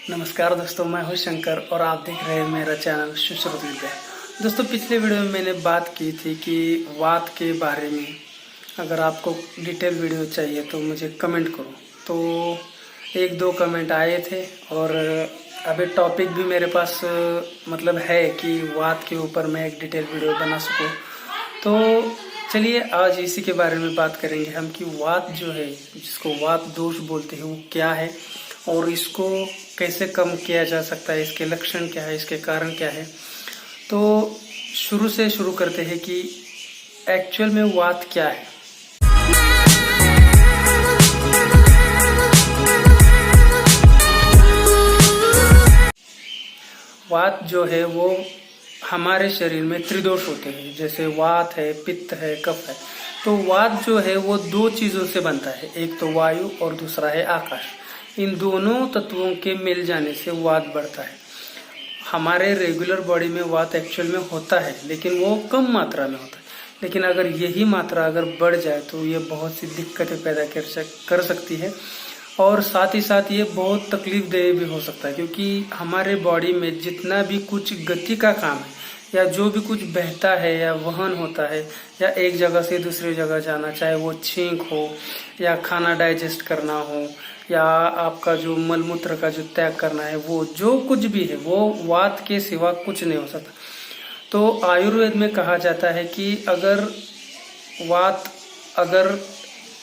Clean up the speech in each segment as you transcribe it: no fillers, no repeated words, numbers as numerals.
नमस्कार दोस्तों, मैं हूं शंकर और आप देख रहे हैं मेरा चैनल सुश्रुत विद्या। दोस्तों, पिछले वीडियो में मैंने बात की थी कि वात के बारे में। अगर आपको डिटेल वीडियो चाहिए तो मुझे कमेंट करो। तो एक दो कमेंट आए थे और अभी टॉपिक भी मेरे पास मतलब है कि वात के ऊपर मैं एक डिटेल वीडियो बना सकूं। तो चलिए आज इसी के बारे में बात करेंगे हम कि वात जो है, जिसको वात दोष बोलते हैं, वो क्या है और इसको कैसे कम किया जा सकता है, इसके लक्षण क्या है, इसके कारण क्या है। तो शुरू से शुरू करते हैं कि एक्चुअल में वात क्या है। वात जो है वो हमारे शरीर में त्रिदोष होते हैं, जैसे वात है, पित्त है, कफ है। तो वात जो है वो दो चीजों से बनता है, एक तो वायु और दूसरा है आकाश। इन दोनों तत्वों के मिल जाने से वात बढ़ता है। हमारे रेगुलर बॉडी में वात एक्चुअल में होता है, लेकिन वो कम मात्रा में होता है। लेकिन अगर यही मात्रा अगर बढ़ जाए तो ये बहुत सी दिक्कतें पैदा कर सकती है और साथ ही साथ ये बहुत तकलीफदेह भी हो सकता है, क्योंकि हमारे बॉडी में जितना भी कुछ गति का काम है या जो भी कुछ बहता है या वहन होता है या एक जगह से दूसरी जगह जाना, चाहे वो छींक हो या खाना डाइजेस्ट करना हो या आपका जो मलमूत्र का जो त्याग करना है, वो जो कुछ भी है वो वात के सिवा कुछ नहीं हो सकता। तो आयुर्वेद में कहा जाता है कि अगर वात अगर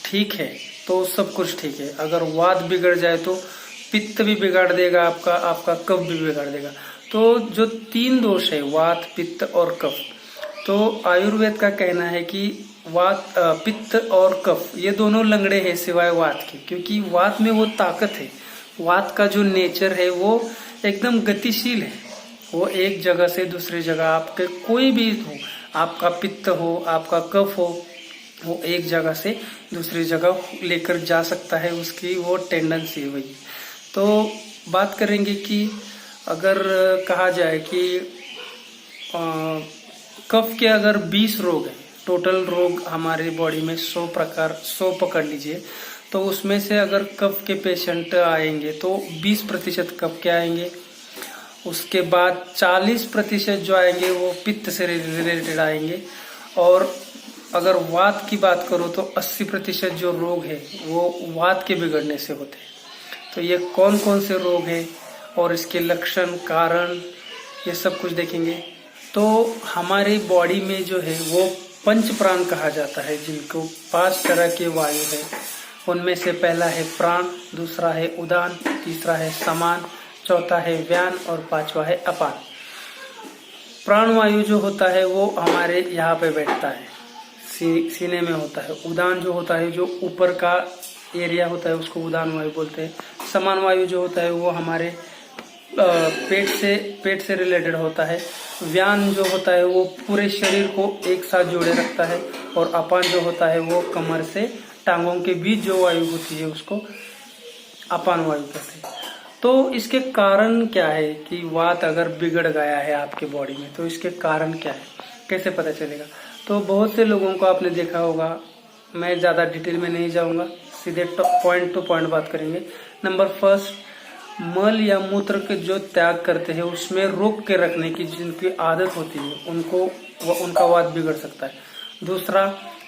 ठीक है तो सब कुछ ठीक है। अगर वात बिगड़ जाए तो पित्त भी बिगाड़ देगा, आपका कफ भी बिगाड़ देगा। तो जो तीन दोष है, वात, पित्त और कफ, तो आयुर्वेद का कहना है कि वात, पित्त और कफ ये दोनों लंगड़े हैं सिवाय वात के, क्योंकि वात में वो ताकत है। वात का जो नेचर है वो एकदम गतिशील है। वो एक जगह से दूसरी जगह, आपके कोई भी हो, आपका पित्त हो, आपका कफ हो, वो एक जगह से दूसरी जगह लेकर जा सकता है, उसकी वो टेंडेंसी है वही। तो बात करेंगे कि अगर कहा जाए कि कफ के अगर 20 रोग है, टोटल रोग हमारी बॉडी में 100 पकड़ लीजिए, तो उसमें से अगर कफ के पेशेंट आएंगे तो 20% कफ के आएंगे। उसके बाद 40% जो आएंगे वो पित्त से रिलेटेड आएंगे। और अगर वात की बात करो तो 80% जो रोग है वो वात के बिगड़ने से होते हैं। तो ये कौन कौन से रोग हैं और इसके लक्षण, कारण, ये सब कुछ देखेंगे। तो हमारी बॉडी में जो है वो पंच प्राण कहा जाता है, जिनको 5 तरह के वायु है। उनमें से पहला है प्राण, दूसरा है उदान, तीसरा है समान, चौथा है व्यान और पांचवा है अपान। प्राण वायु जो होता है वो हमारे यहाँ पे बैठता है, सीने में होता है। उदान जो होता है, जो ऊपर का एरिया होता है, उसको उदान वायु बोलते हैं। समान वायु जो होता है वो हमारे पेट से रिलेटेड होता है। व्यान जो होता है वो पूरे शरीर को एक साथ जोड़े रखता है। और अपान जो होता है वो कमर से टांगों के बीच जो वायु होती है उसको अपान वायु कहते हैं। तो इसके कारण क्या है कि वात अगर बिगड़ गया है आपके बॉडी में, तो इसके कारण क्या है, कैसे पता चलेगा। तो बहुत से लोगों को आपने देखा होगा, मैं ज्यादा डिटेल में नहीं जाऊंगा, सीधे पॉइंट टू पॉइंट बात करेंगे। नंबर फर्स्ट, मल या मूत्र के जो त्याग करते हैं उसमें रोक के रखने की जिनकी आदत होती है, उनका वात बिगड़ सकता है। दूसरा,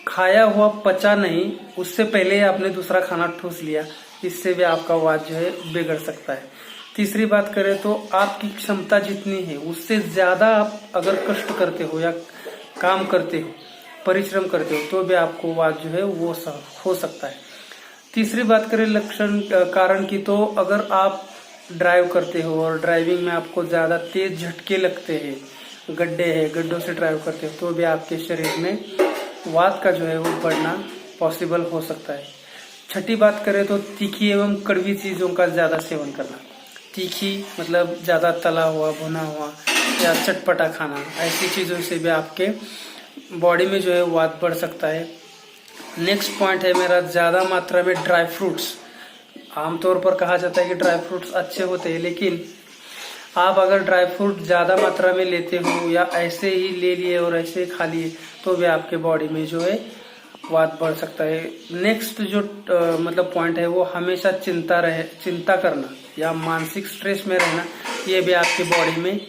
खाया हुआ पचा नहीं, उससे पहले आपने दूसरा खाना ठूस लिया, इससे भी आपका वात जो है बिगड़ सकता है। तीसरी बात करें तो आपकी क्षमता जितनी है उससे ज्यादा आप अगर कष्ट करते हो या काम करते हो, परिश्रम करते हो, तो भी आपको वात जो है वो हो सकता है। तीसरी बात करें लक्षण कारण की, तो अगर आप ड्राइव करते हो और ड्राइविंग में आपको ज्यादा तेज झटके लगते हैं, गड्ढों से ड्राइव करते हो, तो भी आपके शरीर में वात का जो है वो बढ़ना पॉसिबल हो सकता है। छठी बात करें तो तीखी एवं कड़वी चीजों का ज्यादा सेवन करना। तीखी मतलब ज्यादा तला हुआ, भुना हुआ या चटपटा खाना, ऐसी चीजों से भी आपके बॉडी में जो है वात बढ़ सकता है। नेक्स्ट पॉइंट है मेरा, ज्यादा मात्रा में ड्राई फ्रूट्स। आमतौर पर कहा जाता है कि ड्राई फ्रूट्स अच्छे होते हैं, लेकिन आप अगर ड्राई फ्रूट ज्यादा मात्रा में लेते हो या ऐसे ही ले लिए और ऐसे ही खा लिए, तो भी आपके बॉडी में जो है वात बढ़ सकता है। नेक्स्ट जो मतलब पॉइंट है वो हमेशा चिंता करना। या मानसिक स्ट्रेस में रहना, ये भी आपकी बॉडी में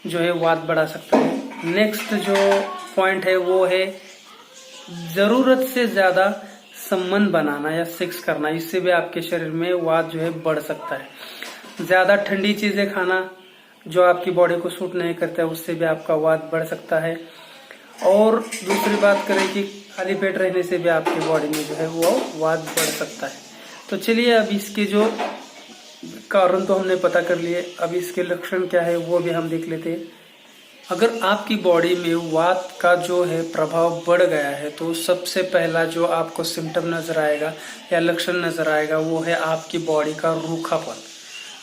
जो है वात बढ़ा सकता है। नेक्स्ट जो पॉइंट है वो है जरूरत से ज्यादा संबंध बनाना या सेक्स करना, इससे भी आपके शरीर में वात जो है बढ़ सकता है। ज्यादा ठंडी चीजें खाना जो आपकी बॉडी को सूट नहीं करता है, उससे भी आपका वात बढ़ सकता है। और दूसरी बात करें कि खाली पेट रहने से भी आपकी बॉडी में जो है वो वात बढ़ सकता है। तो चलिए अब इसके जो कारण तो हमने पता कर लिए, अब इसके लक्षण क्या है वो भी हम देख लेते हैं। अगर आपकी बॉडी में वात का जो है प्रभाव बढ़ गया है तो सबसे पहला जो आपको सिम्टम नजर आएगा या लक्षण नजर आएगा वो है आपकी बॉडी का रूखापन।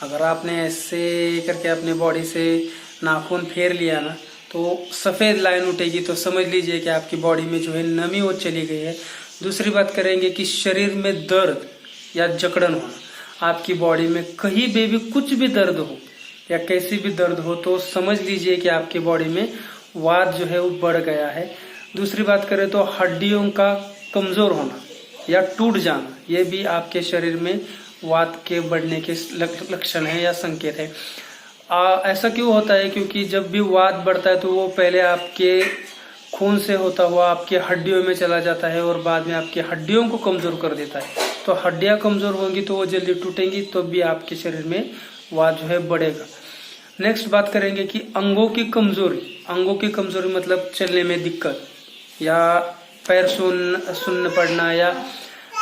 अगर आपने ऐसे करके अपने बॉडी से नाखून फेर लिया ना तो सफेद लाइन उठेगी, तो समझ लीजिए कि आपकी बॉडी में जो है नमी वो चली गई है। दूसरी बात करेंगे कि शरीर में दर्द या जकड़न होना, आपकी बॉडी में कहीं भी कुछ भी दर्द हो या कैसी भी दर्द हो तो समझ लीजिए कि आपकी बॉडी में वात जो है वो बढ़ गया है। दूसरी बात करें तो हड्डियों का कमजोर होना या टूट जाना, ये भी आपके शरीर में वात के बढ़ने के लक्षण है या संकेत है। ऐसा क्यों होता है? क्योंकि जब भी वात बढ़ता है तो वो पहले आपके खून से होता हुआ आपके हड्डियों में चला जाता है और बाद में आपकी हड्डियों को कमजोर कर देता है। तो हड्डियां कमजोर होंगी तो वो जल्दी टूटेंगी, तो भी आपके शरीर में वात जो है बढ़ेगा। नेक्स्ट बात करेंगे कि अंगों की कमजोरी। अंगों की कमजोरी मतलब चलने में दिक्कत या पैर सुन्न पड़ना या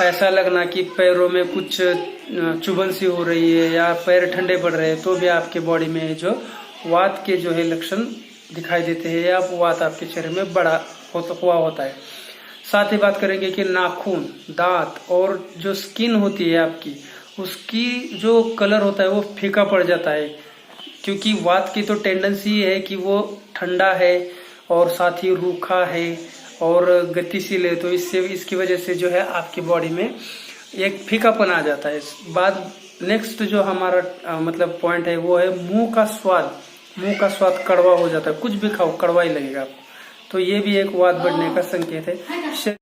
ऐसा लगना कि पैरों में कुछ चुभन सी हो रही है या पैर ठंडे पड़ रहे हैं, तो भी आपके बॉडी में जो वात के जो है लक्षण दिखाई देते हैं या वात आपके शरीर में बड़ा हुआ होता है। साथ ही बात करेंगे कि नाखून, दांत और जो स्किन होती है आपकी, उसकी जो कलर होता है वो फीका पड़ जाता है, क्योंकि वात की तो टेंडेंसी है कि वो ठंडा है और साथ ही रूखा है और गतिशील है, तो इसकी वजह से जो है आपकी बॉडी में एक फीकापन आ जाता है। बाद नेक्स्ट जो हमारा मतलब पॉइंट है वो है मुंह का स्वाद कड़वा हो जाता है, कुछ भी खाओ कड़वा ही लगेगा आपको, तो ये भी एक वात बढ़ने का संकेत है।